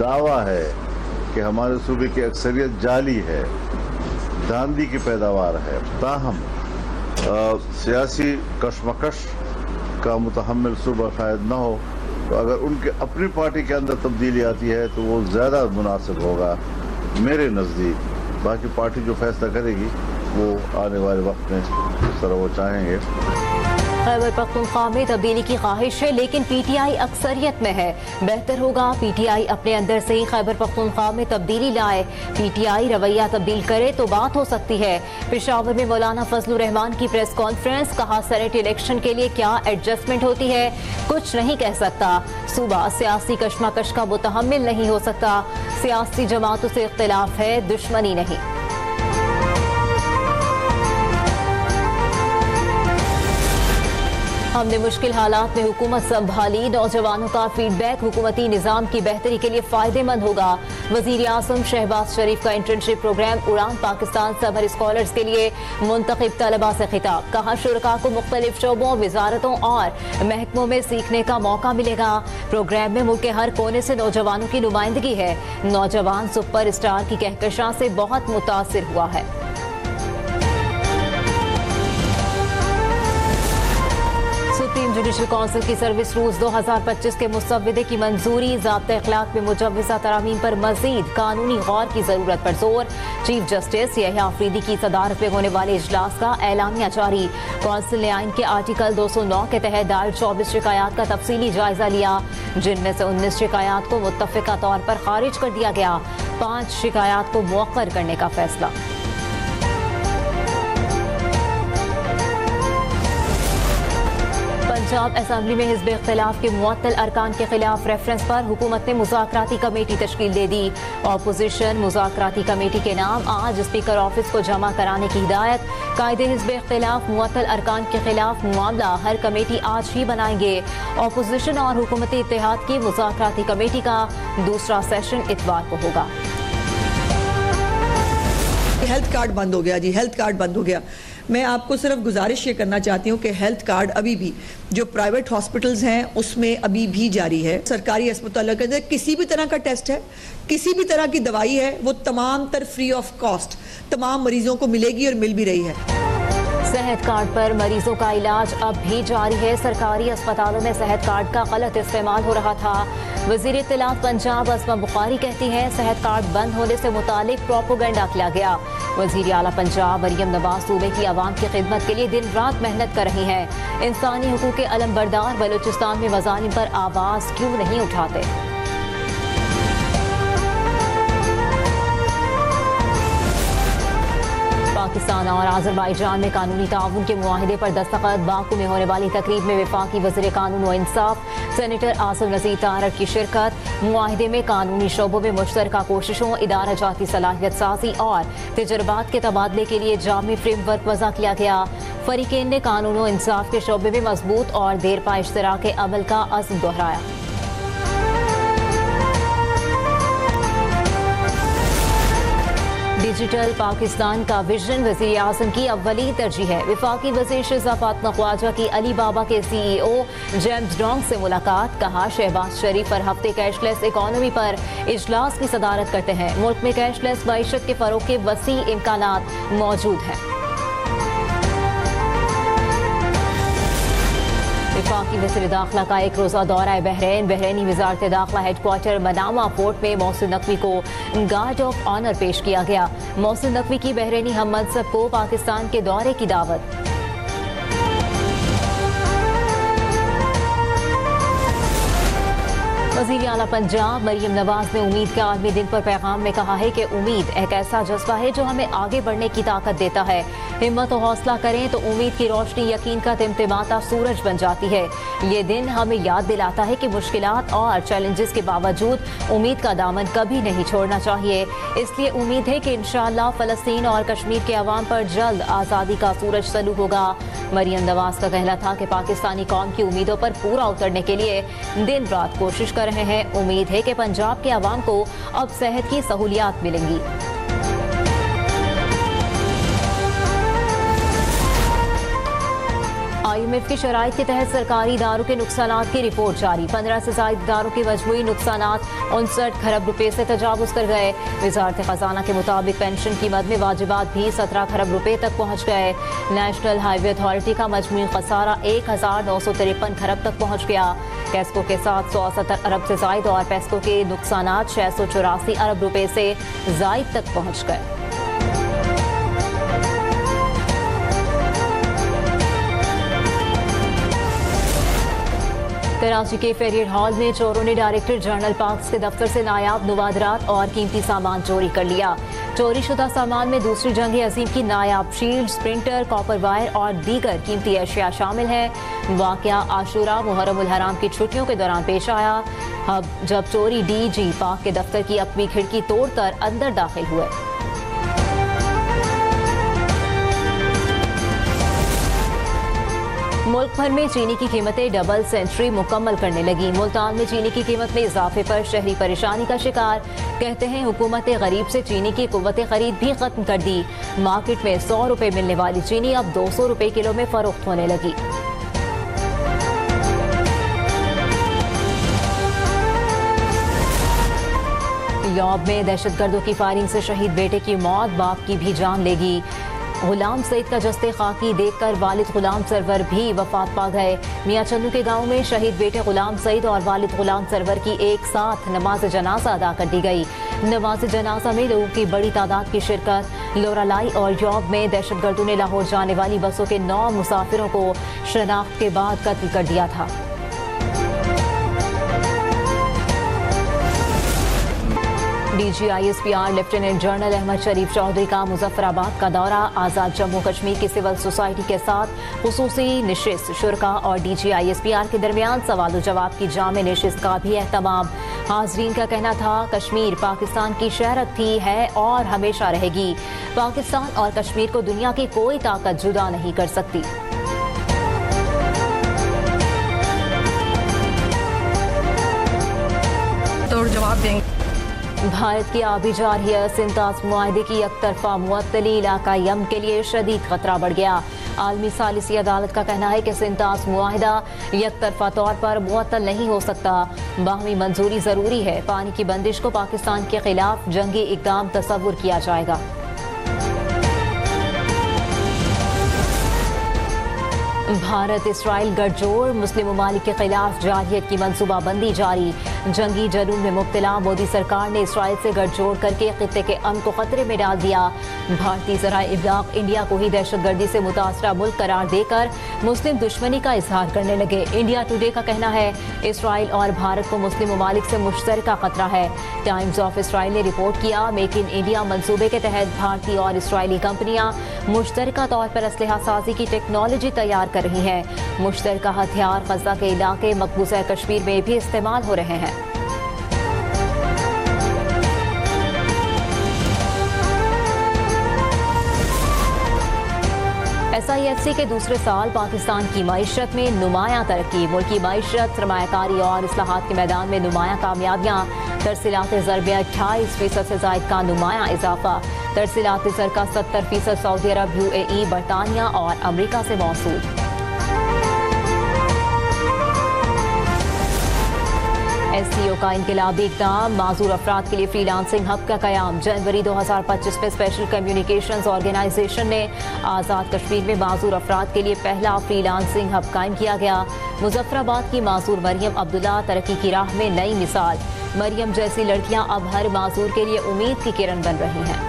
दावा है कि हमारे सूबे की अक्सरियत जाली है, धांधली की पैदावार है। ताहम सियासी कशमकश का मुतहम्मिल सूबा शायद न हो, तो अगर उनके अपनी पार्टी के अंदर तब्दीली आती है तो वो ज़्यादा मुनासिब होगा मेरे नज़दीक। बाकी पार्टी जो फैसला करेगी वो आने वाले वक्त में जिस तरह वो चाहेंगे। खैबर पख्तूनख्वा में तब्दीली की ख्वाहिश है, लेकिन पीटीआई अक्सरियत में है। बेहतर होगा पीटीआई अपने अंदर से ही खैबर पख्तूनख्वा में तब्दीली लाए। पीटीआई रवैया तब्दील करे तो बात हो सकती है। पेशावर में मौलाना फजलुर रहमान की प्रेस कॉन्फ्रेंस, कहा सेनेट इलेक्शन के लिए क्या एडजस्टमेंट होती है कुछ नहीं कह सकता। सूबा सियासी कशमकश का मुतहम्मिल नहीं हो सकता। सियासी जमातों से इख्तिलाफ है, दुश्मनी नहीं। हमने मुश्किल हालात में हुकूमत संभाली, नौजवानों का फीडबैक हुकूमती निजाम की बेहतरी के लिए फायदेमंद होगा। वजीर आजम शहबाज शरीफ का इंटर्नशिप प्रोग्राम उड़ान पाकिस्तान समर स्कॉलर्स के लिए मुंतखब तलबा से खिताब, कहा शुरका को मुख्तलिफ शोबों, वजारतों और महकमों में सीखने का मौका मिलेगा। प्रोग्राम में मुल्क के हर कोने से नौजवानों की नुमाइंदगी है। नौजवान सुपर स्टार की कहकशां से बहुत मुतासिर हुआ है। सुप्रीम जुडिशल काउंसिल की सर्विस रूल्स 2025 के मुसव्वदे की मंजूरी, ज़ाब्ता अखलाक में मुजव्वज़ा तरामीम पर मजीद कानूनी गौर की जरूरत पर जोर। चीफ जस्टिस यहया आफरीदी की सदारत में होने वाले इजलास का एलामिया जारी। काउंसिल ने आइन के आर्टिकल 209 के तहत दायर 24 शिकायत का तफसीली जायजा लिया, जिनमें से 19 शिकायत को मुत्तफिका तौर पर खारिज कर दिया गया। 5 शिकायत को मुअक्कर करने का फैसला। पंजाब असम्बली में हिज़्ब इख्तिलाफ के मुअत्तल अरकान के खिलाफ रेफरेंस पर हुकूमत ने मुज़ाकराती कमेटी तश्कील दे दी। ऑपोजिशन मुज़ाकराती कमेटी के नाम आज स्पीकर ऑफिस को जमा कराने की हिदायत। कायदे हिज़्ब इख्तिलाफ मुअत्तल अरकान के खिलाफ मामला हर कमेटी आज ही बनाएंगे। ऑपोजिशन और हुकूमती इत्तेहाद की मुज़ाकराती कमेटी का दूसरा सेशन इतवार को होगा। हेल्थ कार्ड बंद हो गया जी, हेल्थ कार्ड बंद हो गया। मैं आपको सिर्फ गुजारिश ये करना चाहती हूँ कि हेल्थ कार्ड अभी भी जो प्राइवेट हॉस्पिटल्स हैं उसमें अभी भी जारी है। सरकारी अस्पतालों के अंदर किसी भी तरह का टेस्ट है, किसी भी तरह की दवाई है, वो तमाम तर फ्री ऑफ कॉस्ट तमाम मरीजों को मिलेगी और मिल भी रही है। सेहत कार्ड पर मरीजों का इलाज अब भी जारी है। सरकारी अस्पतालों में सेहत कार्ड का गलत इस्तेमाल हो रहा था। वजीर इत्तलात पंजाब असमा बुखारी कहती हैं सेहत कार्ड बंद होने से मुतालिक प्रोपोगंडा किया गया। वजीर आला पंजाब मरियम नवाज सूबे की आवाम की खिदमत के लिए दिन रात मेहनत कर रही हैं। इंसानी हुकूक के अलमबरदार बलूचिस्तान में मज़ालिम पर आवाज़ क्यों नहीं उठाते। पाकिस्तान और आज़रबाईजान में कानूनी ताउन के मुआहिदे पर दस्तखत। बाकू में होने वाली तकरीब में वफाकी वज़ीर कानून व इंसाफ सेनेटर आसिम नज़ीर तारक की शिरकत। मुआहिदे में कानूनी शोबों में मुश्तरका कोशिशों, इदारा जाती सलाहियत साजी और तजर्बात के तबादले के लिए जामी फ्रेमवर्क वज़ा किया गया। फरीकेन ने कानून व इंसाफ के शोबे में मजबूत और देरपा इश्तराक अमल का अज़्म दोहराया। डिजिटल पाकिस्तान का विजन वज़ीर आज़म की अव्वली तरजीह है। वफाकी वज़ीर शिज़ा फातिमा ख्वाजा की अली बाबा के CEO जेम्स डोंग से मुलाकात, कहा शहबाज शरीफ हर हफ्ते कैशलेस इकॉनमी पर इजलास की सदारत करते हैं। मुल्क में कैशलेस मईशत के फरोग के वसी इम्कानात मौजूद हैं। वफाकी वज़ीर दाखिला का एक रोज़ा दौरा बहरीन। बहरीनी वज़ारत दाखिला हेडक्वार्टर मनामा पोर्ट में मोहसिन नकवी को गार्ड ऑफ ऑनर पेश किया गया। मोहसिन नकवी की बहरीनी हम मनसब को पाकिस्तान के दौरे की दावत। वज़ीर आला पंजाब मरियम नवाज ने उम्मीद के आलमी दिन पर पैगाम में कहा है कि उम्मीद एक ऐसा जज्बा है जो हमें आगे बढ़ने की ताकत देता है। हिम्मत और हौसला करें तो उम्मीद की रोशनी यकीन का टिमटिमाता सूरज बन जाती है। ये दिन हमें याद दिलाता है कि मुश्किलात और चैलेंजेस के बावजूद उम्मीद का दामन कभी नहीं छोड़ना चाहिए। इसलिए उम्मीद है कि इंशाअल्लाह फ़लस्तीन और कश्मीर के अवाम पर जल्द आज़ादी का सूरज तलू होगा। मरियम नवाज का कहना था कि पाकिस्तानी कौम की उम्मीदों पर पूरा उतरने के लिए दिन रात कोशिश कर रहे हैं। उम्मीद है कि पंजाब के अवाम को अब सेहत की सहूलियात मिलेंगी। IMF की शराइत के तहत सरकारी इदारों के नुकसानात की रिपोर्ट जारी। 15 से ज्यादा इदारों के मजमूई नुकसानात 59 खरब रुपए से तजावुज कर गए। वजारत खजाना के मुताबिक पेंशन की मद में वाजिबात भी 17 खरब रुपए तक पहुँच गए। नेशनल हाईवे अथॉरिटी का मजमूई खसारा 1953 खरब तक पहुँच गया। कैस्को के 770 अरब से जायद और पेस्को के नुकसानात 684 अरब रुपए से जायद तक पहुँच गए। कराची के फेरियर हॉल में चोरों ने डायरेक्टर जनरल पार्क्स के दफ्तर से नायाब नवादरात और कीमती सामान चोरी कर लिया। चोरी शुदा सामान में दूसरी जंग अजीम की नायाब शील्ड, प्रिंटर, कॉपर वायर और दीगर कीमती अशिया शामिल है। वाकया आशूरा मुहर्रम उल हराम की छुट्टियों के दौरान पेश आया, जब चोरी DG पाक के दफ्तर की अपनी खिड़की तोड़कर अंदर दाखिल हुए। मुल्क भर में चीनी की कीमतें डबल सेंचुरी मुकम्मल करने लगी। मुल्तान में चीनी की कीमत में इजाफे पर शहरी परेशानी का शिकार। कहते हैं हुकूमत गरीब से चीनी की कुव्वत खरीद भी खत्म कर दी। मार्केट में 100 रुपए मिलने वाली चीनी अब 200 रुपए किलो में फरोख्त होने लगी। यौब में दहशतगर्दों की फायरिंग से शहीद बेटे की मौत बाप की भी जान लेगी। गुलाम सईद का जस्ते खाकी देखकर वालिद गुलाम सरवर भी वफात पा गए। मियां चन्नू के गांव में शहीद बेटे गुलाम सईद और वालिद गुलाम सरवर की एक साथ नमाज जनाजा अदा कर दी गई। नमाज जनाजा में लोगों की बड़ी तादाद की शिरकत। लोरालाई और यौब में दहशतगर्दों ने लाहौर जाने वाली बसों के 9 मुसाफिरों को शनाख्त के बाद कत्ल कर दिया था। DG ISPR lieutenant general Ahmed Sharif Chaudhry का मुजफ्फराबाद का दौरा। आज़ाद जम्मू कश्मीर की सिविल सोसाइटी के साथ खुसूसी निशिस्त, शुरा और DG ISPR के दरमियान सवाल जवाब की जामे निशिस्त का भी एहतमाम। हाजरीन का कहना था कश्मीर पाकिस्तान की शहरत थी, है और हमेशा रहेगी। पाकिस्तान और कश्मीर को दुनिया की कोई ताकत जुदा नहीं कर सकती। तो जवाब देंगे। भारत की आबी जारहियत सिंतास मुआहदे की एकतरफा मुअत्तली इलाका यम के लिए शदीद खतरा बढ़ गया। आलमी सालिसी अदालत का कहना है कि सिंतास मुआहदा एकतरफा तौर पर मुअत्तल नहीं हो सकता। बाहमी मंजूरी जरूरी है। पानी की बंदिश को पाकिस्तान के खिलाफ जंगी इकदाम तस्वुर किया जाएगा। भारत इसराइल गठजोड़, मुस्लिम ममालिक के खिलाफ जारहियत की मनसूबाबंदी जारी। जंगी जुनून में मुब्तला मोदी सरकार ने इसराइल से गठजोड़ करके खित्ते के अमन को खतरे में डाल दिया। भारतीय ज़राए इब्लाग इंडिया को ही दहशतगर्दी से मुतासरा मुल्क करार देकर मुस्लिम दुश्मनी का इजहार करने लगे। इंडिया टुडे का कहना है इसराइल और भारत को मुस्लिम ममालिक से मुश्तरका खतरा है। टाइम्स ऑफ इसराइल ने रिपोर्ट किया मेक इन इंडिया मंसूबे के तहत भारतीय और इसराइली कंपनियां मुश्तरका तौर पर असलहा साजी की टेक्नोलॉजी तैयार कर रही है। मुश्तरका हथियार गज़ा के इलाके मकबूजा कश्मीर में भी इस्तेमाल हो रहे हैं। SIFC के दूसरे साल पाकिस्तान की मईशत में नुमायां तरक्की। मुल्क की मईशत, सरमायाकारी और इस्लाहात के मैदान में नुमायां कामयाबियां। तरसीलात ज़र में 28% से ज़ायद का नुमायां इजाफा। तरसीलात ज़र का 70% सऊदी अरब, UAE, बरतानिया और अमरीका से मौसूल। SCO का इनकलाबी इक़दाम, माजूर अफराद के लिए फ्रीलांसिंग हब का क़याम। जनवरी 2025 में स्पेशल कम्युनिकेशंस ऑर्गेनाइजेशन ने आज़ाद कश्मीर में माजूर अफराद के लिए पहला फ्रीलांसिंग हब कायम किया गया। मुजफ्फराबाद की माजूर मरियम अब्दुल्ला तरक्की की राह में नई मिसाल। मरियम जैसी लड़कियां अब हर माजूर के लिए उम्मीद की किरण बन रही हैं।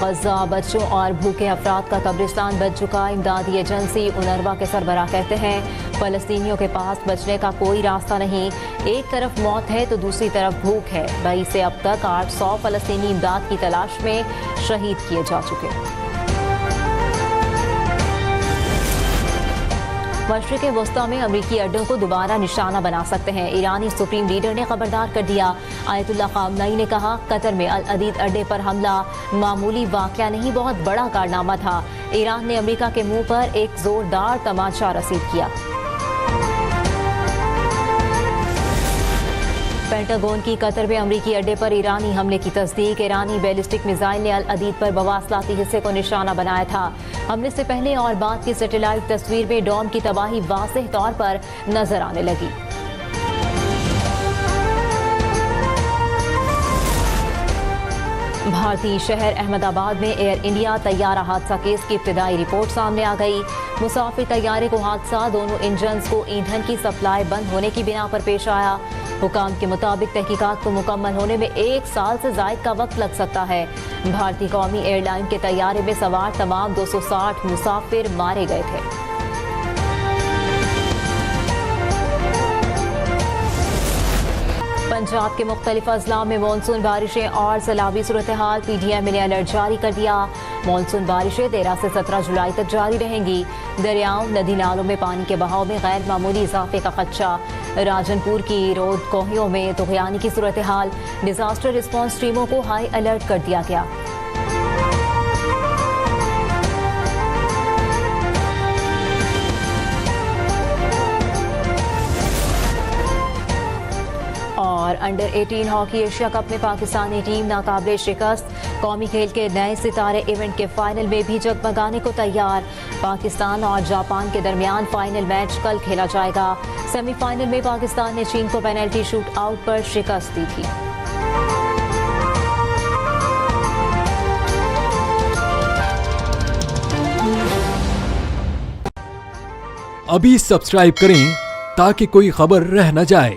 गज़ा बच्चों और भूखे अफराद का कब्रिस्तान बन चुका। इमदादी एजेंसी UNRWA के सरबराह कहते हैं फ़लस्तीनियों के पास बचने का कोई रास्ता नहीं। एक तरफ मौत है तो दूसरी तरफ भूख है। 22 से अब तक 800 फ़लस्तीनी इमदाद की तलाश में शहीद किए जा चुके। मशरिक़ वस्ता में अमरीकी अड्डों को दोबारा निशाना बना सकते हैं। ईरानी सुप्रीम लीडर ने खबरदार कर दिया। आयतुल्लाह ख़ामनई ने कहा कतर में अल अदीद अड्डे पर हमला मामूली वाक़या नहीं, बहुत बड़ा कारनामा था। ईरान ने अमरीका के मुंह पर एक जोरदार तमाचा रसीद किया। पेंटागन की कतर में अमरीकी अड्डे पर ईरानी हमले की तस्दीक। ईरानी बैलिस्टिक मिसाइल ने अल अदीद पर मवासलाती हिस्से को निशाना बनाया था। हमले से पहले और बाद की सैटेलाइट तस्वीर में डोम की तबाही वाज़ेह तौर पर नजर आने लगी। भारतीय शहर अहमदाबाद में एयर इंडिया तैयारा हादसा केस की इब्तिदाई रिपोर्ट सामने आ गई। मुसाफिर तैयारे को हादसा दोनों इंजन्स को ईंधन की सप्लाई बंद होने की बिना पर पेश आया। हुकाम के मुताबिक तहकीकात को मुकम्मल होने में 1 साल से जायद का वक्त लग सकता है। भारतीय कौमी एयरलाइन के तैयारे में सवार तमाम 260 मुसाफिर मारे गए थे। पंजाब के मुख्तलिफ अजला में मानसून बारिशें और सैलाबी सूरत हाल। PDM ने अलर्ट जारी कर दिया। मानसून बारिशें 13 से 17 जुलाई तक जारी रहेंगी। दरियाओं नदी नालों में पानी के बहाव में गैर मामूली इजाफे का खदशा। राजनपुर की रोड कोहियों में तुगयानी की सूरत हाल। डिजास्टर रिस्पॉन्स टीमों को हाई अलर्ट कर दिया गया। और अंडर 18 हॉकी एशिया कप में पाकिस्तानी टीम नाकाबिले शिकस्त। कौमी खेल के नए सितारे इवेंट के फाइनल में भी जगमगाने को तैयार। पाकिस्तान और जापान के दरमियान फाइनल मैच कल खेला जाएगा। सेमीफाइनल में पाकिस्तान ने चीन को पेनल्टी शूट आउट पर शिकस्त दी थी। अभी सब्सक्राइब करें ताकि कोई खबर रह न जाए।